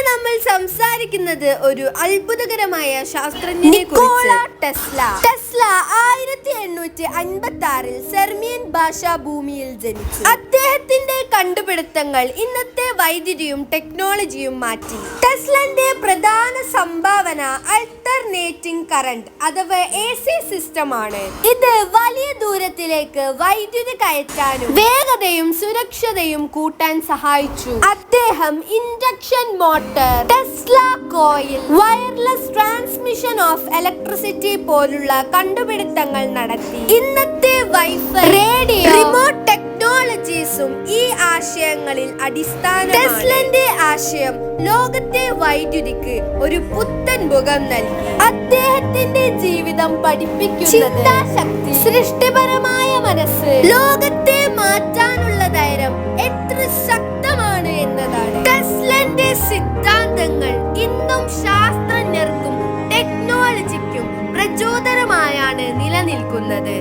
നമ്മൾ സംസാരിക്കുന്നത് ഒരു അത്ഭുതകരമായ ശാസ്ത്രജ്ഞനെ കുറിച്ച്. ടെസ്ല 1856 സെർമിയൻ ഭാഷാ ഭൂമിയിൽ ജനിച്ചു. അദ്ദേഹത്തിന്റെ കണ്ടുപിടുത്തങ്ങൾ ഇന്നത്തെ വൈദ്യുതിയും ടെക്നോളജിയും മാറ്റി. ടെസ്ലന്റെ പ്രധാന സംഭാവന അൾട്ടർനേറ്റിംഗ് കറന്റ് അഥവാ AC സിസ്റ്റം ആണ്. ഇത് വലിയ ദൂരത്തിലേക്ക് വൈദ്യുതി കയറ്റാനും വേഗതയും സുരക്ഷതയും കൂട്ടാൻ സഹായിച്ചു. അദ്ദേഹം induction motor, Tesla coil, wireless transmission of electricity പോലുള്ള കണ്ടുപിടുത്തങ്ങൾ നടത്തി. ഇന്നത്തെ വൈഫൈ, റേഡിയോ, റിമോട്ട് ടെക്നോളജീസും ഈ ആശയങ്ങളിൽ അടിസ്ഥാനമാണ്. ടെസ്ലന്റെ ആശയം ലോകത്തെ വൈദ്യുതിക്ക് ഒരു പുത്തൻ മുഖം നൽകി. അദ്ദേഹത്തിന്റെ ജീവിതം പഠിപ്പിക്കുന്നത് ചിന്താശക്തി, സൃഷ്ടിപരമായ മനസ്സ്, ലോകത്തെ മാറ്റാനുള്ള ധൈര്യം എത്ര ശക്തമാണ് എന്നതാണ്. ടെസ്ലന്റെ സിദ്ധാന്തങ്ങൾ ഇന്നും ശാസ്ത്രജ്ഞർക്കും ടെക്നോളജിക്കും പ്രചോദനമായാണ് നിലനിൽക്കുന്നത്.